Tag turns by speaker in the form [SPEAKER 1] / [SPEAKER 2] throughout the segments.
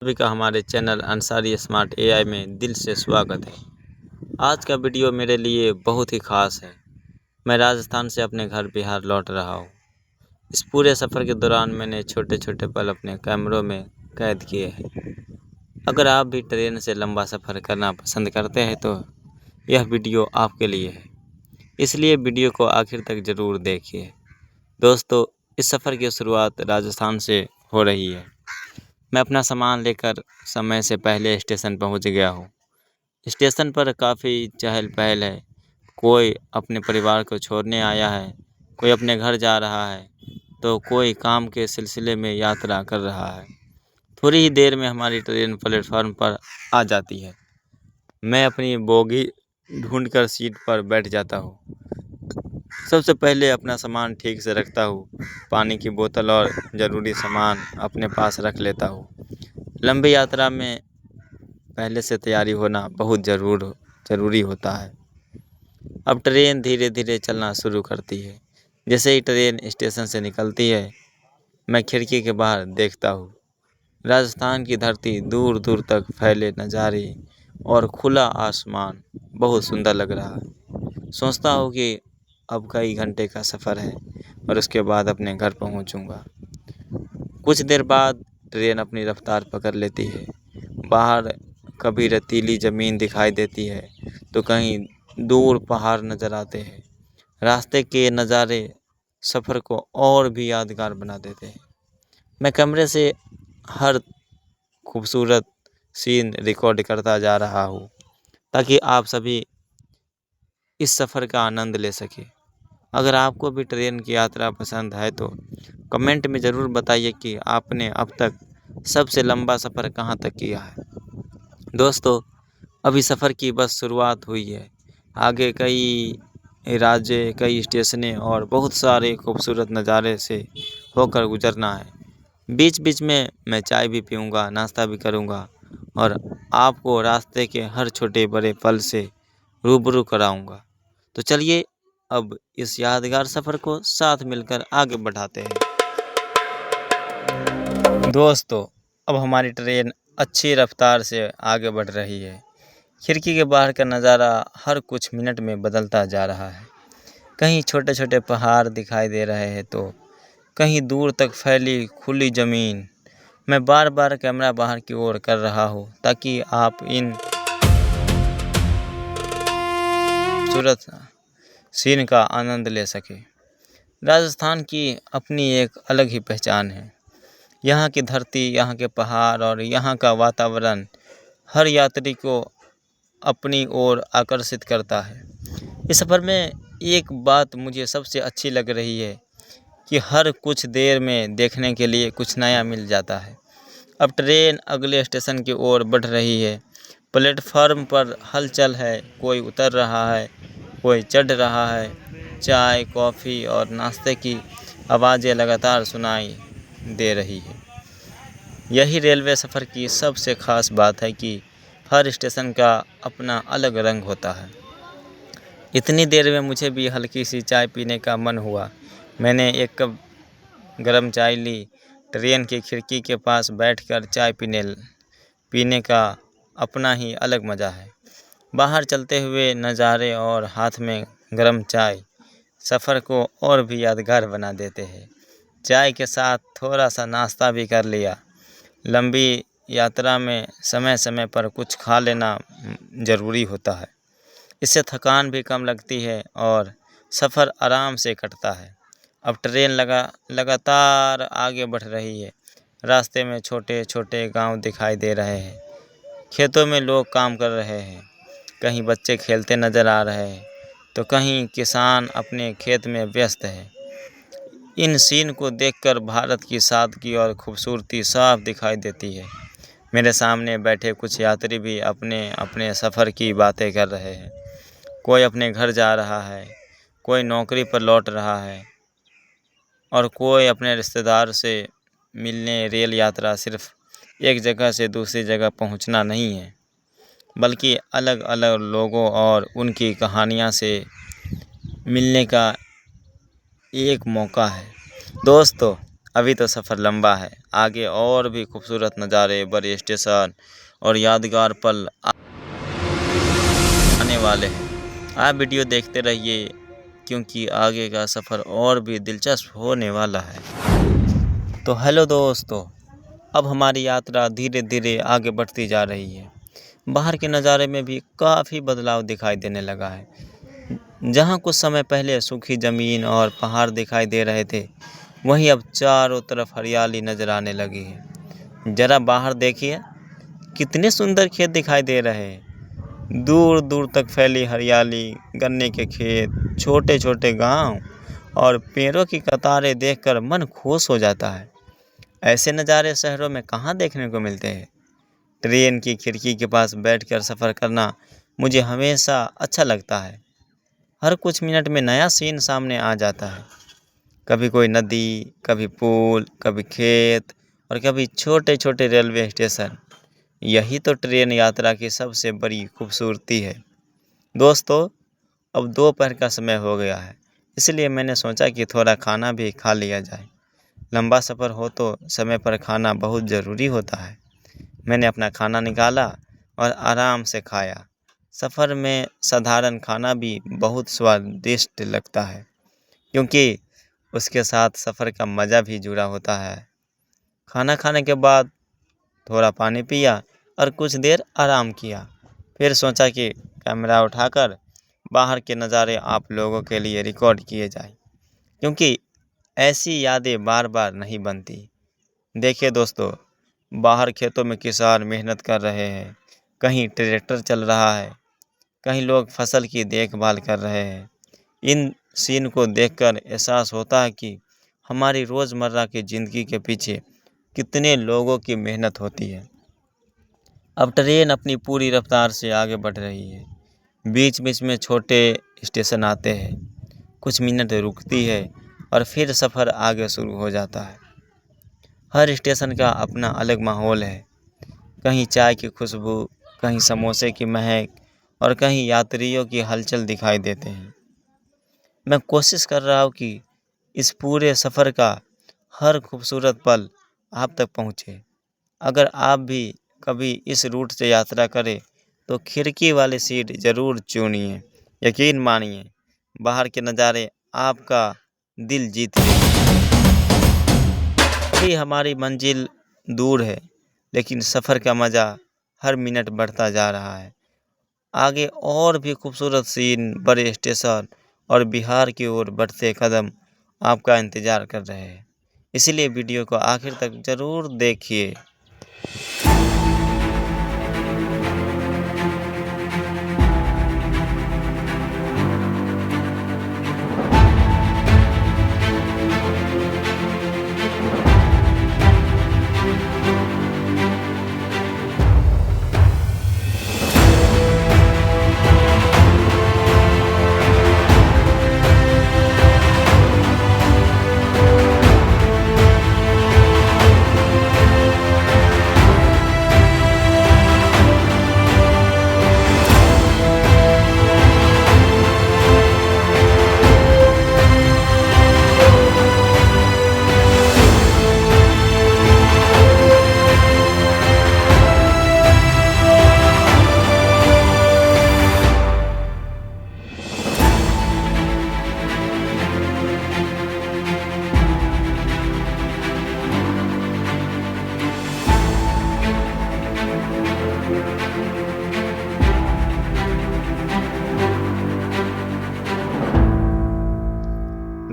[SPEAKER 1] सभी का हमारे चैनल अंसारी स्मार्ट एआई में दिल से स्वागत है। आज का वीडियो मेरे लिए बहुत ही ख़ास है। मैं राजस्थान से अपने घर बिहार लौट रहा हूँ। इस पूरे सफ़र के दौरान मैंने छोटे छोटे पल अपने कैमरों में कैद किए हैं। अगर आप भी ट्रेन से लंबा सफ़र करना पसंद करते हैं तो यह वीडियो आपके लिए है, इसलिए वीडियो को आखिर तक ज़रूर देखिए। दोस्तों, इस सफ़र की शुरुआत राजस्थान से हो रही है। मैं अपना सामान लेकर समय से पहले स्टेशन पहुंच गया हूं। स्टेशन पर काफ़ी चहल पहल है। कोई अपने परिवार को छोड़ने आया है, कोई अपने घर जा रहा है, तो कोई काम के सिलसिले में यात्रा कर रहा है। थोड़ी ही देर में हमारी ट्रेन प्लेटफार्म पर आ जाती है। मैं अपनी बोगी ढूंढकर सीट पर बैठ जाता हूँ। सबसे पहले अपना सामान ठीक से रखता हूँ। पानी की बोतल और ज़रूरी सामान अपने पास रख लेता हूँ। लंबी यात्रा में पहले से तैयारी होना बहुत ज़रूरी होता है। अब ट्रेन धीरे धीरे चलना शुरू करती है। जैसे ही ट्रेन स्टेशन से निकलती है, मैं खिड़की के बाहर देखता हूँ। राजस्थान की धरती, दूर दूर तक फैले नज़ारे और खुला आसमान बहुत सुंदर लग रहा है। सोचता हूँ कि अब कई घंटे का सफ़र है और उसके बाद अपने घर पहुँचूँगा। कुछ देर बाद ट्रेन अपनी रफ्तार पकड़ लेती है। बाहर कभी रेतीली ज़मीन दिखाई देती है तो कहीं दूर पहाड़ नज़र आते हैं। रास्ते के नज़ारे सफ़र को और भी यादगार बना देते हैं। मैं कैमरे से हर खूबसूरत सीन रिकॉर्ड करता जा रहा हूँ ताकि आप सभी इस सफ़र का आनंद ले सकें। अगर आपको भी ट्रेन की यात्रा पसंद है तो कमेंट में ज़रूर बताइए कि आपने अब तक सबसे लंबा सफ़र कहाँ तक किया है। दोस्तों, अभी सफ़र की बस शुरुआत हुई है। आगे कई राज्य, कई स्टेशनें और बहुत सारे खूबसूरत नज़ारे से होकर गुजरना है। बीच बीच में मैं चाय भी पीऊँगा, नाश्ता भी करूँगा और आपको रास्ते के हर छोटे बड़े पल से रूबरू कराऊँगा। तो चलिए अब इस यादगार सफ़र को साथ मिलकर आगे बढ़ाते हैं। दोस्तों, अब हमारी ट्रेन अच्छी रफ्तार से आगे बढ़ रही है। खिड़की के बाहर का नज़ारा हर कुछ मिनट में बदलता जा रहा है। कहीं छोटे छोटे पहाड़ दिखाई दे रहे हैं तो कहीं दूर तक फैली खुली ज़मीन। मैं बार बार कैमरा बाहर की ओर कर रहा हूँ ताकि आप इन खूबसूरत सीन का आनंद ले सकें। राजस्थान की अपनी एक अलग ही पहचान है। यहाँ की धरती, यहाँ के पहाड़ और यहाँ का वातावरण हर यात्री को अपनी ओर आकर्षित करता है। इस सफ़र में एक बात मुझे सबसे अच्छी लग रही है कि हर कुछ देर में देखने के लिए कुछ नया मिल जाता है। अब ट्रेन अगले स्टेशन की ओर बढ़ रही है। प्लेटफार्म पर हलचल है, कोई उतर रहा है, कोई चढ़ रहा है। चाय, कॉफ़ी और नाश्ते की आवाज़ें लगातार सुनाई दे रही है। यही रेलवे सफ़र की सबसे ख़ास बात है कि हर स्टेशन का अपना अलग रंग होता है। इतनी देर में मुझे भी हल्की सी चाय पीने का मन हुआ। मैंने एक कप गरम चाय ली। ट्रेन की खिड़की के पास बैठकर चाय पीने का अपना ही अलग मज़ा है। बाहर चलते हुए नज़ारे और हाथ में गरम चाय सफ़र को और भी यादगार बना देते हैं। चाय के साथ थोड़ा सा नाश्ता भी कर लिया। लंबी यात्रा में समय समय पर कुछ खा लेना ज़रूरी होता है। इससे थकान भी कम लगती है और सफ़र आराम से कटता है। अब ट्रेन लगातार आगे बढ़ रही है। रास्ते में छोटे छोटे गांव दिखाई दे रहे हैं। खेतों में लोग काम कर रहे हैं। कहीं बच्चे खेलते नज़र आ रहे हैं तो कहीं किसान अपने खेत में व्यस्त है। इन सीन को देखकर भारत की सादगी और खूबसूरती साफ दिखाई देती है। मेरे सामने बैठे कुछ यात्री भी अपने अपने सफ़र की बातें कर रहे हैं। कोई अपने घर जा रहा है, कोई नौकरी पर लौट रहा है और कोई अपने रिश्तेदार से मिलने। रेल यात्रा सिर्फ एक जगह से दूसरी जगह पहुंचना नहीं है, बल्कि अलग अलग लोगों और उनकी कहानियां से मिलने का एक मौका है। दोस्तों, अभी तो सफ़र लंबा है, आगे और भी खूबसूरत नज़ारे, बड़े स्टेशन और यादगार पल आने वाले हैं। आप वीडियो देखते रहिए क्योंकि आगे का सफ़र और भी दिलचस्प होने वाला है। तो हेलो दोस्तों, अब हमारी यात्रा धीरे धीरे आगे बढ़ती जा रही है। बाहर के नज़ारे में भी काफ़ी बदलाव दिखाई देने लगा है। जहाँ कुछ समय पहले सूखी ज़मीन और पहाड़ दिखाई दे रहे थे, वहीं अब चारों तरफ हरियाली नज़र आने लगी है। ज़रा बाहर देखिए, कितने सुंदर खेत दिखाई दे रहे हैं। दूर दूर तक फैली हरियाली, गन्ने के खेत, छोटे छोटे गांव और पेड़ों की कतारें देखकर मन खुश हो जाता है। ऐसे नज़ारे शहरों में कहाँ देखने को मिलते हैं। ट्रेन की खिड़की के पास बैठकर सफ़र करना मुझे हमेशा अच्छा लगता है। हर कुछ मिनट में नया सीन सामने आ जाता है। कभी कोई नदी, कभी पुल, कभी खेत और कभी छोटे छोटे रेलवे स्टेशन। यही तो ट्रेन यात्रा की सबसे बड़ी खूबसूरती है। दोस्तों, अब दोपहर का समय हो गया है, इसलिए मैंने सोचा कि थोड़ा खाना भी खा लिया जाए। लंबा सफ़र हो तो समय पर खाना बहुत ज़रूरी होता है। मैंने अपना खाना निकाला और आराम से खाया। सफ़र में साधारण खाना भी बहुत स्वादिष्ट लगता है, क्योंकि उसके साथ सफ़र का मज़ा भी जुड़ा होता है। खाना खाने के बाद थोड़ा पानी पिया और कुछ देर आराम किया। फिर सोचा कि कैमरा उठाकर बाहर के नज़ारे आप लोगों के लिए रिकॉर्ड किए जाए, क्योंकि ऐसी यादें बार बार नहीं बनती। देखिए दोस्तों, बाहर खेतों में किसान मेहनत कर रहे हैं, कहीं ट्रैक्टर चल रहा है, कहीं लोग फसल की देखभाल कर रहे हैं। इन सीन को देखकर एहसास होता है कि हमारी रोज़मर्रा की ज़िंदगी के पीछे कितने लोगों की मेहनत होती है। अब ट्रेन अपनी पूरी रफ्तार से आगे बढ़ रही है। बीच बीच में छोटे स्टेशन आते हैं, कुछ मिनट रुकती है और फिर सफ़र आगे शुरू हो जाता है। हर स्टेशन का अपना अलग माहौल है। कहीं चाय की खुशबू, कहीं समोसे की महक और कहीं यात्रियों की हलचल दिखाई देते हैं। मैं कोशिश कर रहा हूँ कि इस पूरे सफ़र का हर खूबसूरत पल आप तक पहुँचे। अगर आप भी कभी इस रूट से यात्रा करें तो खिड़की वाली सीट ज़रूर चुनिए। यकीन मानिए, बाहर के नज़ारे आपका दिल जीत लेंगे। अभी हमारी मंजिल दूर है, लेकिन सफ़र का मज़ा हर मिनट बढ़ता जा रहा है। आगे और भी खूबसूरत सीन, बड़े स्टेशन और बिहार की ओर बढ़ते कदम आपका इंतज़ार कर रहे हैं। इसलिए वीडियो को आखिर तक ज़रूर देखिए।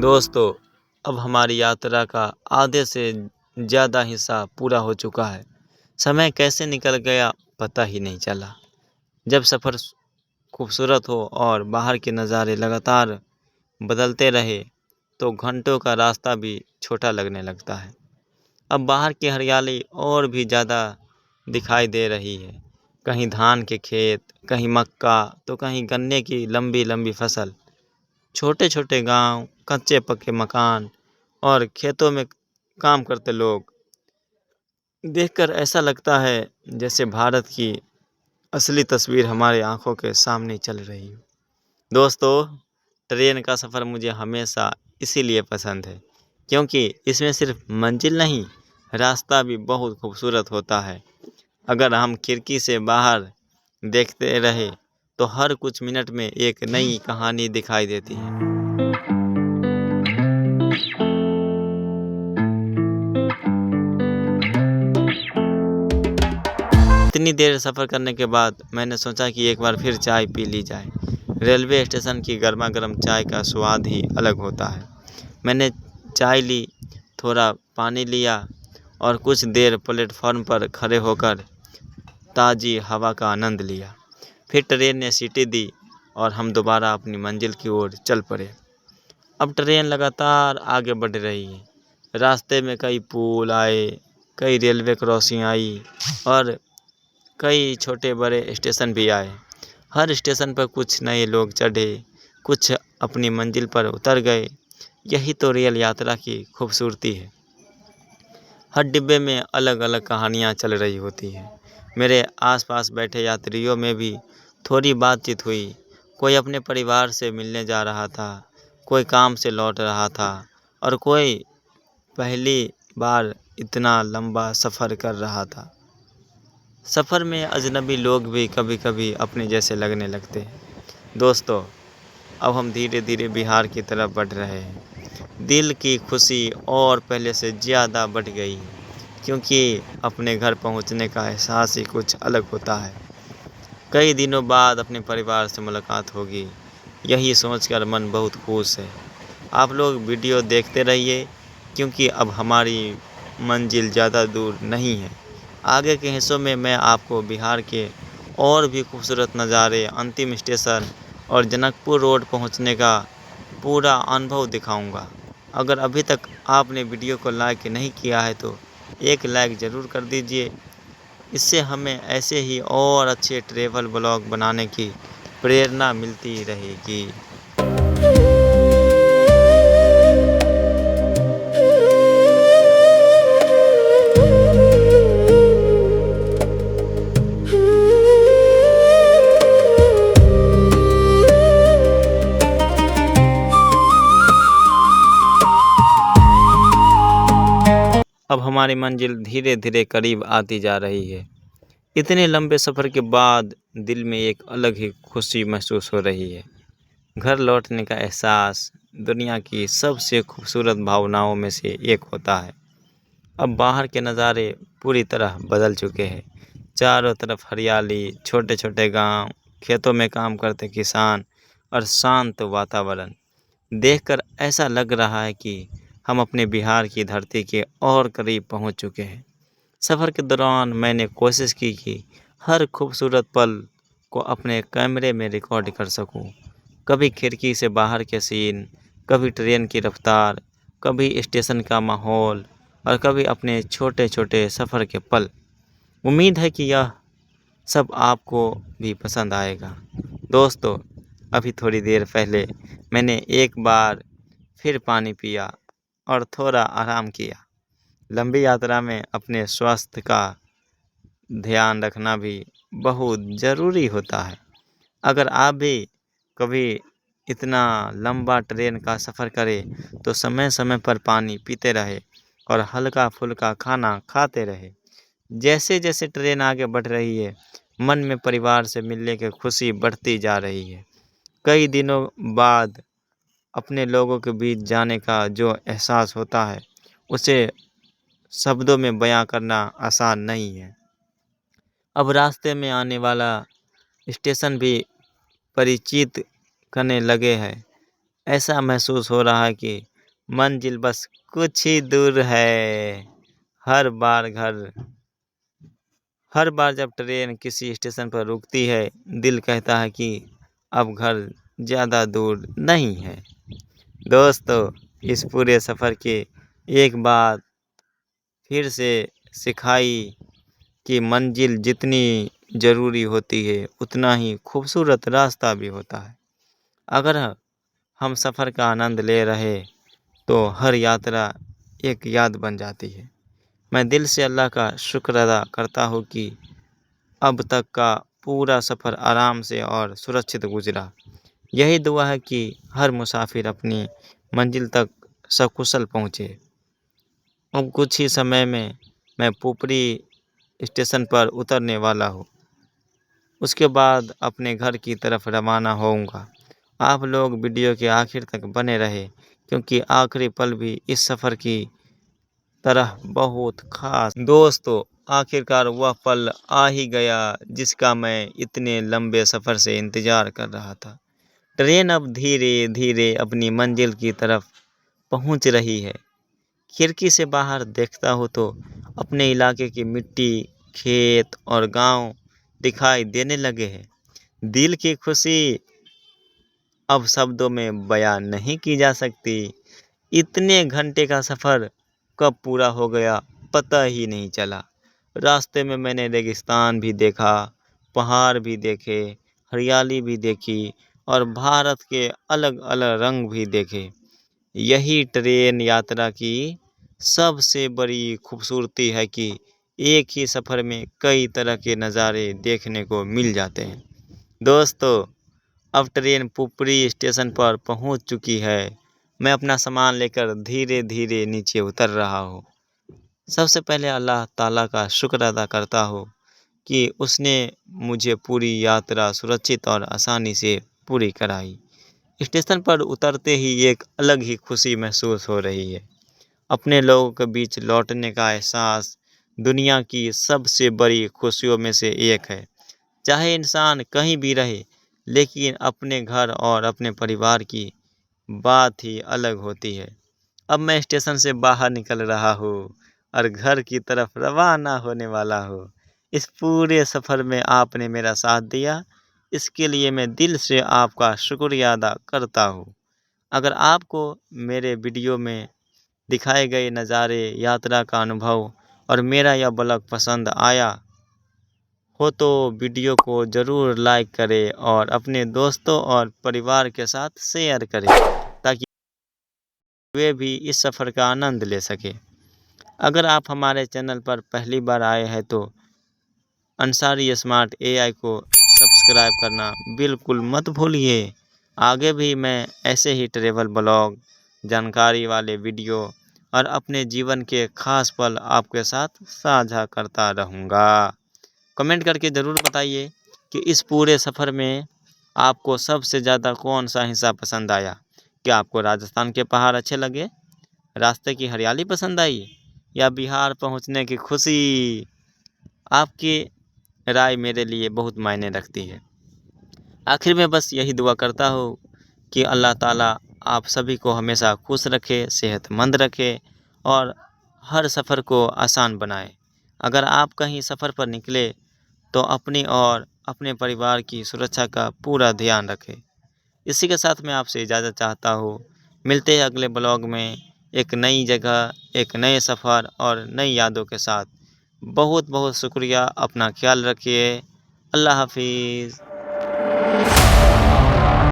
[SPEAKER 1] दोस्तों, अब हमारी यात्रा का आधे से ज़्यादा हिस्सा पूरा हो चुका है। समय कैसे निकल गया पता ही नहीं चला। जब सफ़र खूबसूरत हो और बाहर के नज़ारे लगातार बदलते रहे तो घंटों का रास्ता भी छोटा लगने लगता है। अब बाहर की हरियाली और भी ज़्यादा दिखाई दे रही है। कहीं धान के खेत, कहीं मक्का, तो कहीं गन्ने की लंबी लंबी फसल। छोटे छोटे गांव, कच्चे पक्के मकान और खेतों में काम करते लोग देखकर ऐसा लगता है जैसे भारत की असली तस्वीर हमारे आंखों के सामने चल रही हो। दोस्तों, ट्रेन का सफ़र मुझे हमेशा इसीलिए पसंद है क्योंकि इसमें सिर्फ मंजिल नहीं, रास्ता भी बहुत खूबसूरत होता है। अगर हम खिड़की से बाहर देखते रहे तो हर कुछ मिनट में एक नई कहानी दिखाई देती है। इतनी देर सफ़र करने के बाद मैंने सोचा कि एक बार फिर चाय पी ली जाए। रेलवे स्टेशन की गर्मा गर्म चाय का स्वाद ही अलग होता है। मैंने चाय ली, थोड़ा पानी लिया और कुछ देर प्लेटफॉर्म पर खड़े होकर ताज़ी हवा का आनंद लिया। फिर ट्रेन ने सीटी दी और हम दोबारा अपनी मंजिल की ओर चल पड़े। अब ट्रेन लगातार आगे बढ़ रही है। रास्ते में कई पुल आए, कई रेलवे क्रॉसिंग आई और कई छोटे बड़े स्टेशन भी आए। हर स्टेशन पर कुछ नए लोग चढ़े, कुछ अपनी मंजिल पर उतर गए। यही तो रेल यात्रा की खूबसूरती है। हर डिब्बे में अलग अलग कहानियाँ चल रही होती हैं। मेरे आसपास बैठे यात्रियों में भी थोड़ी बातचीत हुई। कोई अपने परिवार से मिलने जा रहा था, कोई काम से लौट रहा था और कोई पहली बार इतना लंबा सफ़र कर रहा था। सफ़र में अजनबी लोग भी कभी कभी अपने जैसे लगने लगते हैं। दोस्तों, अब हम धीरे धीरे बिहार की तरफ बढ़ रहे हैं। दिल की खुशी और पहले से ज़्यादा बढ़ गई है, क्योंकि अपने घर पहुंचने का एहसास ही कुछ अलग होता है। कई दिनों बाद अपने परिवार से मुलाकात होगी, यही सोचकर मन बहुत खुश है। आप लोग वीडियो देखते रहिए, क्योंकि अब हमारी मंजिल ज़्यादा दूर नहीं है। आगे के हिस्सों में मैं आपको बिहार के और भी खूबसूरत नज़ारे, अंतिम स्टेशन और जनकपुर रोड पहुंचने का पूरा अनुभव दिखाऊंगा। अगर अभी तक आपने वीडियो को लाइक नहीं किया है तो एक लाइक ज़रूर कर दीजिए। इससे हमें ऐसे ही और अच्छे ट्रैवल ब्लॉग बनाने की प्रेरणा मिलती रहेगी। अब हमारी मंजिल धीरे धीरे करीब आती जा रही है। इतने लंबे सफ़र के बाद दिल में एक अलग ही खुशी महसूस हो रही है। घर लौटने का एहसास दुनिया की सबसे खूबसूरत भावनाओं में से एक होता है। अब बाहर के नज़ारे पूरी तरह बदल चुके हैं। चारों तरफ हरियाली, छोटे छोटे गांव, खेतों में काम करते किसान और शांत वातावरण देखकर ऐसा लग रहा है कि हम अपने बिहार की धरती के और करीब पहुंच चुके हैं। सफ़र के दौरान मैंने कोशिश की कि हर खूबसूरत पल को अपने कैमरे में रिकॉर्ड कर सकूं। कभी खिड़की से बाहर के सीन, कभी ट्रेन की रफ्तार, कभी स्टेशन का माहौल और कभी अपने छोटे छोटे सफ़र के पल। उम्मीद है कि यह सब आपको भी पसंद आएगा। दोस्तों, अभी थोड़ी देर पहले मैंने एक बार फिर पानी पिया और थोड़ा आराम किया। लंबी यात्रा में अपने स्वास्थ्य का ध्यान रखना भी बहुत ज़रूरी होता है। अगर आप भी कभी इतना लंबा ट्रेन का सफ़र करें तो समय समय पर पानी पीते रहे और हल्का फुल्का खाना खाते रहे। जैसे जैसे ट्रेन आगे बढ़ रही है, मन में परिवार से मिलने की खुशी बढ़ती जा रही है। कई दिनों बाद अपने लोगों के बीच जाने का जो एहसास होता है, उसे शब्दों में बयां करना आसान नहीं है। अब रास्ते में आने वाला स्टेशन भी परिचित करने लगे हैं। ऐसा महसूस हो रहा है कि मंजिल बस कुछ ही दूर है। हर बार जब ट्रेन किसी स्टेशन पर रुकती है, दिल कहता है कि अब घर ज़्यादा दूर नहीं है। दोस्तों, इस पूरे सफ़र के एक बात फिर से सिखाई कि मंजिल जितनी ज़रूरी होती है, उतना ही खूबसूरत रास्ता भी होता है। अगर हम सफ़र का आनंद ले रहे तो हर यात्रा एक याद बन जाती है। मैं दिल से अल्लाह का शुक्र अदा करता हूँ कि अब तक का पूरा सफ़र आराम से और सुरक्षित गुजरा। यही दुआ है कि हर मुसाफिर अपनी मंजिल तक सकुशल पहुँचे। अब कुछ ही समय में मैं पुपरी स्टेशन पर उतरने वाला हूँ। उसके बाद अपने घर की तरफ रवाना होऊंगा। आप लोग वीडियो के आखिर तक बने रहे, क्योंकि आखिरी पल भी इस सफ़र की तरह बहुत खास। दोस्तों, आखिरकार वह पल आ ही गया जिसका मैं इतने लंबे सफ़र से इंतज़ार कर रहा था। ट्रेन अब धीरे धीरे अपनी मंजिल की तरफ पहुंच रही है। खिड़की से बाहर देखता हूँ तो अपने इलाके की मिट्टी, खेत और गांव दिखाई देने लगे हैं। दिल की खुशी अब शब्दों में बयान नहीं की जा सकती। इतने घंटे का सफ़र कब पूरा हो गया पता ही नहीं चला। रास्ते में मैंने रेगिस्तान भी देखा, पहाड़ भी देखे, हरियाली भी देखी और भारत के अलग अलग रंग भी देखे। यही ट्रेन यात्रा की सबसे बड़ी खूबसूरती है कि एक ही सफ़र में कई तरह के नज़ारे देखने को मिल जाते हैं। दोस्तों, अब ट्रेन पुपरी स्टेशन पर पहुंच चुकी है। मैं अपना सामान लेकर धीरे धीरे नीचे उतर रहा हूँ। सबसे पहले अल्लाह ताला का शुक्र अदा करता हूँ कि उसने मुझे पूरी यात्रा सुरक्षित और आसानी से पूरी कराई। स्टेशन पर उतरते ही एक अलग ही खुशी महसूस हो रही है। अपने लोगों के बीच लौटने का एहसास दुनिया की सबसे बड़ी खुशियों में से एक है। चाहे इंसान कहीं भी रहे, लेकिन अपने घर और अपने परिवार की बात ही अलग होती है। अब मैं स्टेशन से बाहर निकल रहा हूँ और घर की तरफ रवाना होने वाला हूँ। इस पूरे सफ़र में आपने मेरा साथ दिया, इसके लिए मैं दिल से आपका शुक्रिया अदा करता हूँ। अगर आपको मेरे वीडियो में दिखाए गए नज़ारे, यात्रा का अनुभव और मेरा यह ब्लॉग पसंद आया हो तो वीडियो को ज़रूर लाइक करें और अपने दोस्तों और परिवार के साथ शेयर करें, ताकि वे भी इस सफ़र का आनंद ले सकें। अगर आप हमारे चैनल पर पहली बार आए हैं तो अंसारी स्मार्ट एआई को सब्सक्राइब करना बिल्कुल मत भूलिए। आगे भी मैं ऐसे ही ट्रैवल ब्लॉग, जानकारी वाले वीडियो और अपने जीवन के खास पल आपके साथ साझा करता रहूँगा। कमेंट करके ज़रूर बताइए कि इस पूरे सफ़र में आपको सबसे ज़्यादा कौन सा हिस्सा पसंद आया। क्या आपको राजस्थान के पहाड़ अच्छे लगे, रास्ते की हरियाली पसंद आई या बिहार पहुंचने की खुशी? आपकी राय मेरे लिए बहुत मायने रखती है। आखिर में बस यही दुआ करता हूँ कि अल्लाह ताला आप सभी को हमेशा खुश रखे, सेहतमंद रखे और हर सफ़र को आसान बनाए। अगर आप कहीं सफ़र पर निकले तो अपनी और अपने परिवार की सुरक्षा का पूरा ध्यान रखें। इसी के साथ मैं आपसे इजाज़त चाहता हूँ। मिलते हैं अगले ब्लॉग में एक नई जगह, एक नए सफ़र और नई यादों के साथ। बहुत बहुत शुक्रिया। अपना ख्याल रखिए। अल्लाह हाफिज़।